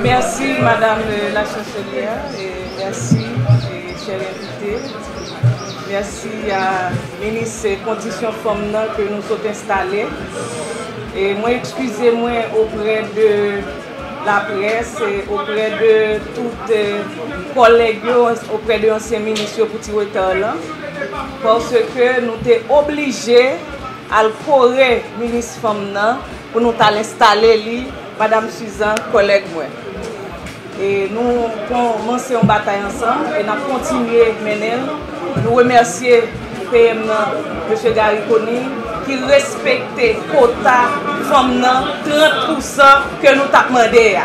Merci Madame la chancelière et merci chers invités. Merci à la ministre des Conditions Femmes que nous sommes installés. Et moi, excusez-moi auprès de la presse et auprès de toutes les collègues, auprès de l'ancien ministre pour tirer là, parce que nous sommes obligés à le correr ministre Femmes pour nous installer Madame Suzanne, collègue moi. Et nous commençons une bataille ensemble et nous continuons à mener. Nous remercions PM M. Gariconi qui respecte le quota femmes 30% que nous avons demandé.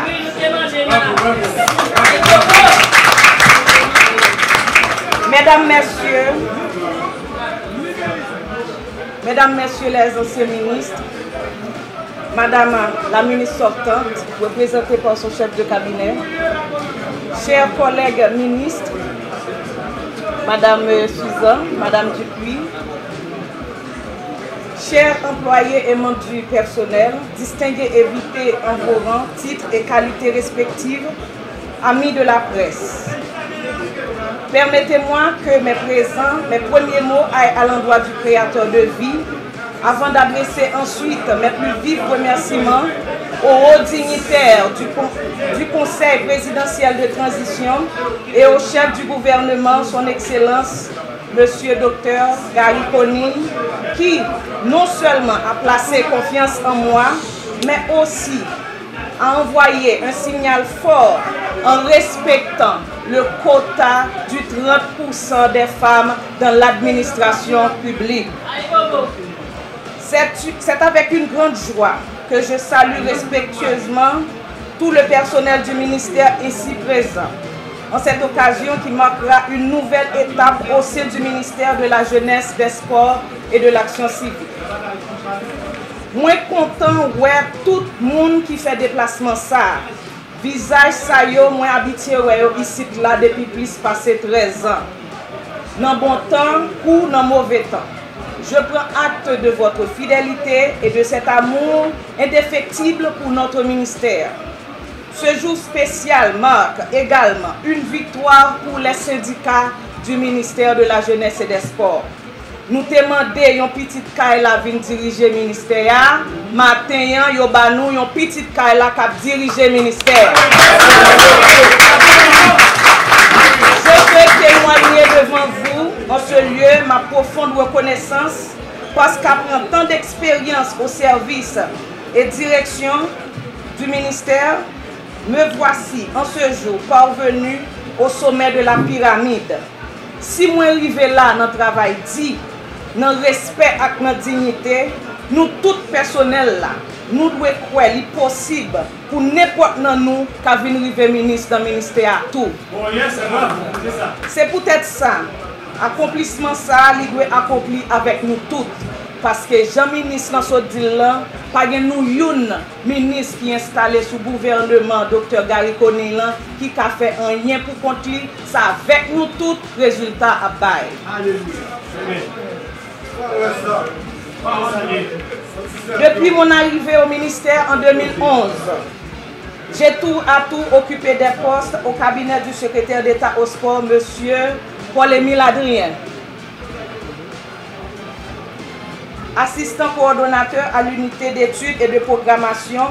Mesdames, Messieurs les anciens ministres, Madame la ministre sortante, représentée par son chef de cabinet, chers collègues ministres, Madame Suzanne, Madame Dupuis, chers employés et membres du personnel, distingués invités en vos rangs, titres et qualités respectives, amis de la presse. Permettez-moi que mes premiers mots aillent à l'endroit du Créateur de vie, avant d'adresser ensuite mes plus vifs remerciements aux hauts dignitaires du Conseil présidentiel de transition et au chef du gouvernement, son Excellence, Monsieur Dr Gariconi, qui non seulement a placé confiance en moi, mais aussi a envoyé un signal fort en respectant le quota du 30% des femmes dans l'administration publique. C'est avec une grande joie que je salue respectueusement tout le personnel du ministère ici présent, en cette occasion qui marquera une nouvelle étape au sein du ministère de la Jeunesse, des Sports et de l'Action civique. Moi content ouais tout le monde qui fait déplacement ça. Visage ça yo moi habitué ouais ici là depuis plus passé 13 ans. Dans bon temps ou dans mauvais temps. Je prends acte de votre fidélité et de cet amour indéfectible pour notre ministère. Ce jour spécial marque également une victoire pour les syndicats du ministère de la Jeunesse et des Sports. Nous demandons une petite caille la vin diriger le ministère. Matin, yo banou une petite caille la cap diriger le ministère. Je veux témoigner devant vous en ce lieu ma profonde reconnaissance parce qu'après tant d'expérience au service et direction du ministère, me voici en ce jour parvenu au sommet de la pyramide. Si moi arrivé là dans le travail dit, dans le respect et dans la dignité, nous tout personnel là, nous devons croire qu'il est possible pour n'importe qui nous qui vient arriver ministre dans le ministère tout. C'est peut-être ça, accomplissement ça, il doit accomplir avec nous toutes. Parce que Jean-Ministre dans ce deal-là, pas de nous un ministre qui est installé sous le gouvernement, Dr Gariconi, qui a fait un lien pour contre ça avec nous tous, résultat à bail. Depuis mon arrivée au ministère en 2011, j'ai tout à tout occupé des postes au cabinet du secrétaire d'État au sport, M. Paul-Émile Adrien. Assistant coordonnateur à l'unité d'études et de programmation,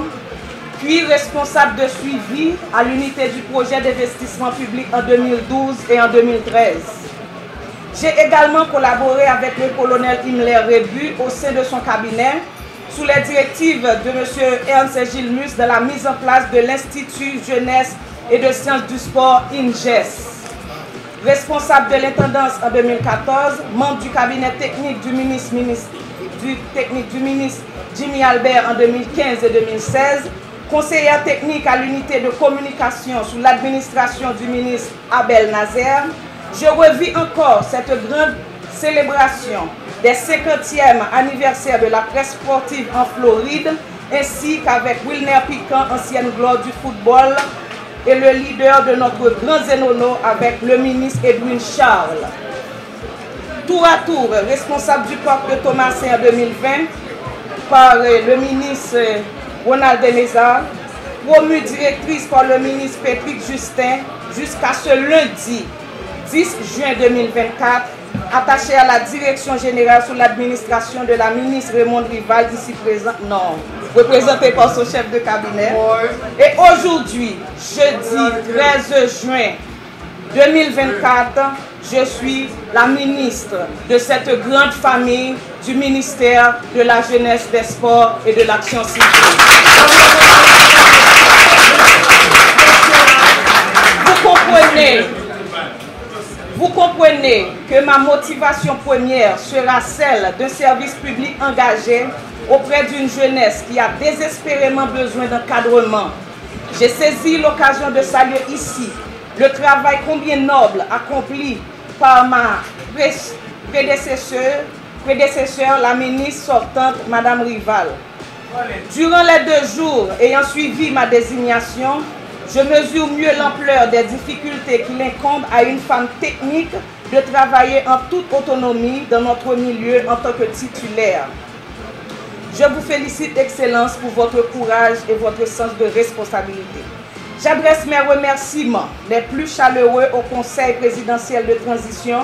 puis responsable de suivi à l'unité du projet d'investissement public en 2012 et en 2013. J'ai également collaboré avec le colonel Himmler Rebu au sein de son cabinet, sous les directives de M. Ernst Gilmus dans la mise en place de l'Institut Jeunesse et de Sciences du Sport INJES. Responsable de l'intendance en 2014, membre du cabinet technique du ministre Jimmy Albert en 2015 et 2016, conseillère technique à l'unité de communication sous l'administration du ministre Abel Nazer, je revis encore cette grande célébration des 50e anniversaire de la presse sportive en Floride, ainsi qu'avec Wilner Piquant, ancienne gloire du football, et le leader de notre grand Zénono avec le ministre Edwin Charles. Tour à tour, responsable du parc de Thomasin en 2020 par le ministre Ronald Denezar, promue directrice par le ministre Patrick Justin jusqu'à ce lundi 10 juin 2024, attachée à la direction générale sous l'administration de la ministre Raymond Rival, ici présente, non, représentée par son chef de cabinet. Et aujourd'hui, jeudi 13 juin 2024, je suis la ministre de cette grande famille du ministère de la Jeunesse, des Sports et de l'Action civile. Vous comprenez que ma motivation première sera celle d'un service public engagé auprès d'une jeunesse qui a désespérément besoin d'encadrement. J'ai saisi l'occasion de saluer ici le travail combien noble accompli par ma prédécesseur, la ministre sortante, Madame Rival. Durant les 2 jours ayant suivi ma désignation, je mesure mieux l'ampleur des difficultés qu'il incombe à une femme technique de travailler en toute autonomie dans notre milieu en tant que titulaire. Je vous félicite, Excellence, pour votre courage et votre sens de responsabilité. J'adresse mes remerciements les plus chaleureux au Conseil présidentiel de transition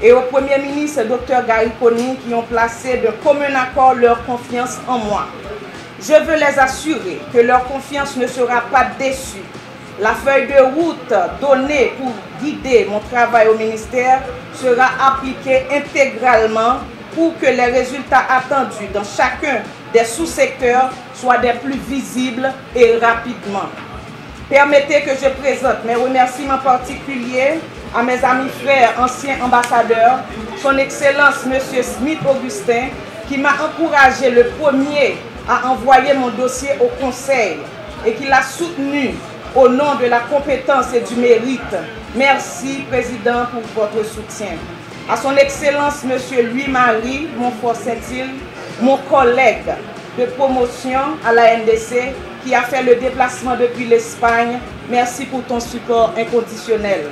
et au Premier ministre Dr Gary Conille qui ont placé de commun accord leur confiance en moi. Je veux les assurer que leur confiance ne sera pas déçue. La feuille de route donnée pour guider mon travail au ministère sera appliquée intégralement pour que les résultats attendus dans chacun des sous-secteurs soient des plus visibles et rapidement. Permettez que je présente mes remerciements particuliers à mes amis frères, anciens ambassadeurs, son Excellence M. Smith Augustin, qui m'a encouragé le premier à envoyer mon dossier au Conseil et qui l'a soutenu au nom de la compétence et du mérite. Merci, Président, pour votre soutien. À son Excellence M. Louis-Marie Montfort-Saint-Île, mon collègue de promotion à la NDC, qui a fait le déplacement depuis l'Espagne, merci pour ton support inconditionnel.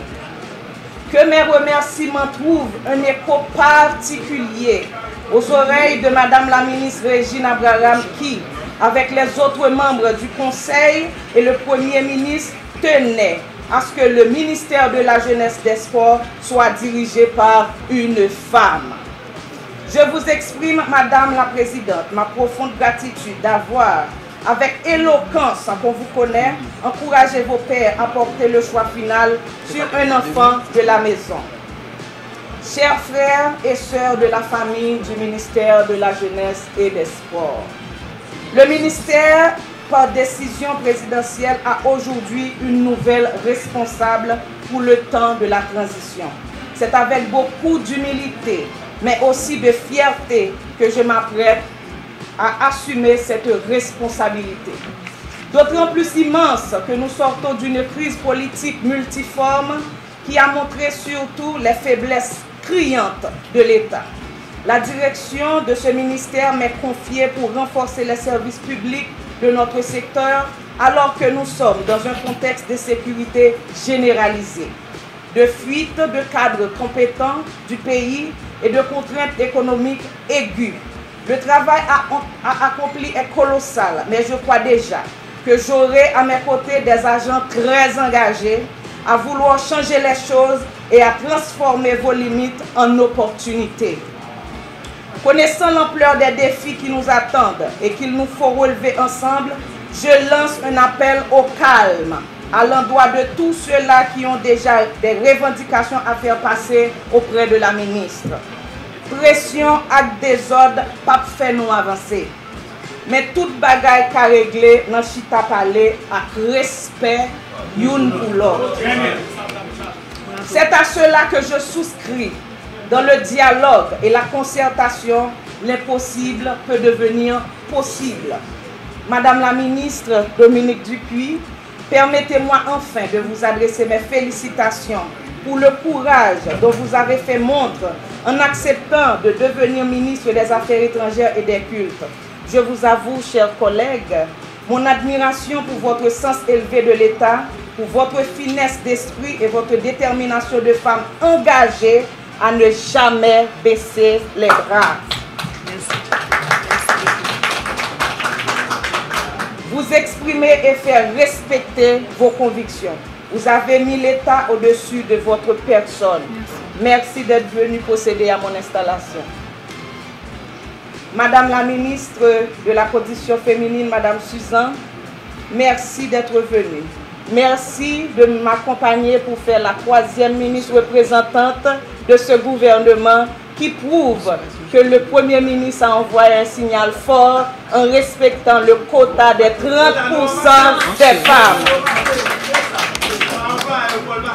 Que mes remerciements trouvent un écho particulier aux oreilles de Madame la ministre Régine Abraham qui, avec les autres membres du Conseil et le Premier ministre, tenait à ce que le ministère de la Jeunesse des Sports soit dirigé par une femme. Je vous exprime, Madame la Présidente, ma profonde gratitude d'avoir, avec éloquence qu'on vous connaît, encouragé vos pères à porter le choix final sur un enfant de la maison. Chers frères et sœurs de la famille du ministère de la Jeunesse et des Sports, le ministère, par décision présidentielle, a aujourd'hui une nouvelle responsable pour le temps de la transition. C'est avec beaucoup d'humilité, mais aussi de fierté que je m'apprête à assumer cette responsabilité. D'autant plus immense que nous sortons d'une crise politique multiforme qui a montré surtout les faiblesses criantes de l'État. La direction de ce ministère m'est confiée pour renforcer les services publics de notre secteur alors que nous sommes dans un contexte de sécurité généralisée, de fuite de cadres compétents du pays et de contraintes économiques aiguës. Le travail à accompli est colossal, mais je crois déjà que j'aurai à mes côtés des agents très engagés à vouloir changer les choses et à transformer vos limites en opportunités. Connaissant l'ampleur des défis qui nous attendent et qu'il nous faut relever ensemble, je lance un appel au calme à l'endroit de tous ceux-là qui ont déjà des revendications à faire passer auprès de la ministre. Pression ak désordre, pas fait nous avancer. Mais toute bagaille qu'a réglé dans chita parler avec respect youn pour l'autre. C'est à cela que je souscris. Dans le dialogue et la concertation, l'impossible peut devenir possible. Madame la ministre Dominique Dupuis, permettez-moi enfin de vous adresser mes félicitations pour le courage dont vous avez fait montre en acceptant de devenir ministre des Affaires étrangères et des cultes. Je vous avoue, chers collègues, mon admiration pour votre sens élevé de l'État, pour votre finesse d'esprit et votre détermination de femme engagée à ne jamais baisser les bras. vous exprimer et faire respecter vos convictions. Vous avez mis l'État au-dessus de votre personne. Merci d'être venu procéder à mon installation. Madame la ministre de la Condition féminine, Madame Suzan, merci d'être venue. Merci de m'accompagner pour faire la 3e ministre représentante de ce gouvernement qui prouve que le Premier ministre a envoyé un signal fort en respectant le quota des 30% des femmes.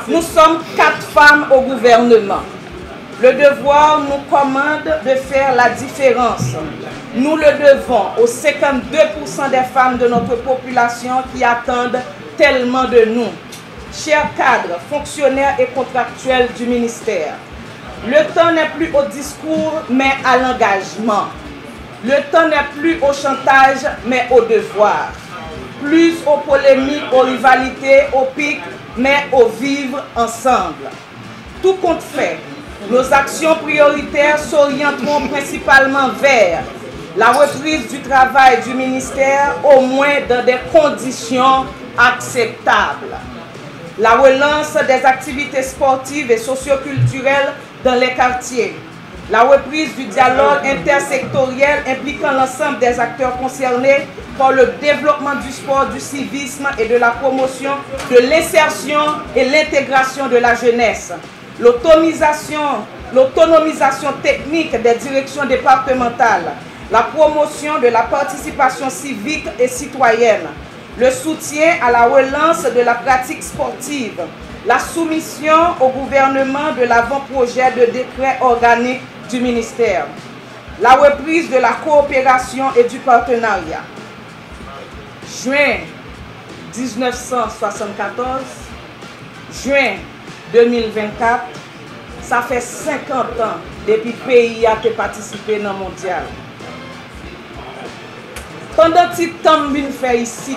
Nous sommes 4 femmes au gouvernement. Le devoir nous commande de faire la différence. Nous le devons aux 52% des femmes de notre population qui attendent tellement de nous. Chers cadres, fonctionnaires et contractuels du ministère, le temps n'est plus au discours, mais à l'engagement. Le temps n'est plus au chantage, mais au devoir. Plus aux polémiques, aux rivalités, aux pics, mais au vivre ensemble. Tout compte fait, nos actions prioritaires s'orienteront principalement vers la reprise du travail du ministère, au moins dans des conditions acceptables. La relance des activités sportives et socioculturelles dans les quartiers. La reprise du dialogue intersectoriel impliquant l'ensemble des acteurs concernés par le développement du sport, du civisme et de la promotion de l'insertion et l'intégration de la jeunesse. L'autonomisation technique des directions départementales. La promotion de la participation civique et citoyenne. Le soutien à la relance de la pratique sportive. La soumission au gouvernement de l'avant-projet de décret organique du ministère. La reprise de la coopération et du partenariat. Juin 1974, juin 2024, ça fait 50 ans depuis que le pays a participé dans le mondial. Pendant que Titan vient faire ici,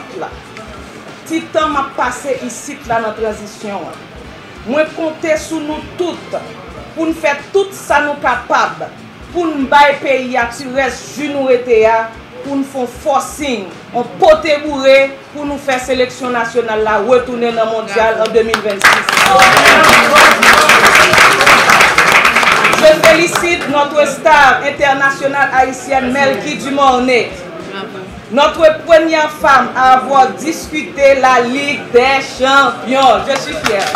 Titan m'a passé ici dans la transition. Moi, compter sur nous toutes pour nous faire tout ça nous capables, pour nous bailler pays à tirer nous pour nous faire forcing, on pote bourré pour nous faire sélection nationale là, retourner dans le mondial en 2026. Je félicite notre star internationale haïtienne Melky Dumornay, notre première femme à avoir disputé la Ligue des Champions. Je suis fière.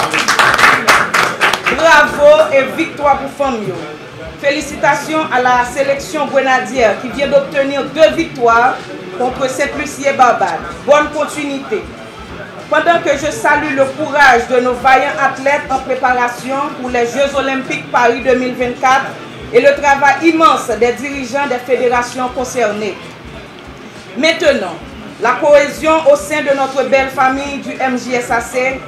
Bravo et victoire pour Famio. Félicitations à la sélection grenadière qui vient d'obtenir 2 victoires contre Saint-Lucie et Barbade. Bonne continuité. Pendant que je salue le courage de nos vaillants athlètes en préparation pour les Jeux Olympiques Paris 2024 et le travail immense des dirigeants des fédérations concernées. Maintenant, la cohésion au sein de notre belle famille du MJSAC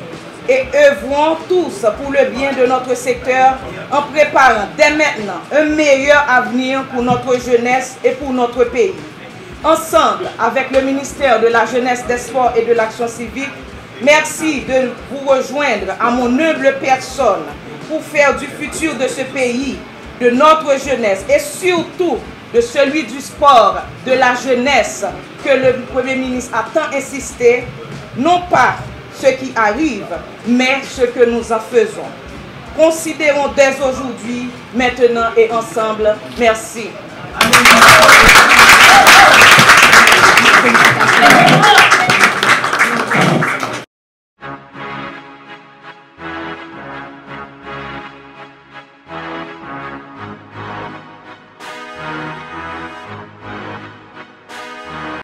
et œuvrons tous pour le bien de notre secteur en préparant dès maintenant un meilleur avenir pour notre jeunesse et pour notre pays. Ensemble, avec le ministère de la Jeunesse, des Sports et de l'Action civique, merci de vous rejoindre à mon humble personne pour faire du futur de ce pays, de notre jeunesse et surtout de celui du sport, de la jeunesse que le Premier ministre a tant insisté, non pas ce qui arrive, mais ce que nous en faisons. Considérons dès aujourd'hui, maintenant et ensemble. Merci. Amen.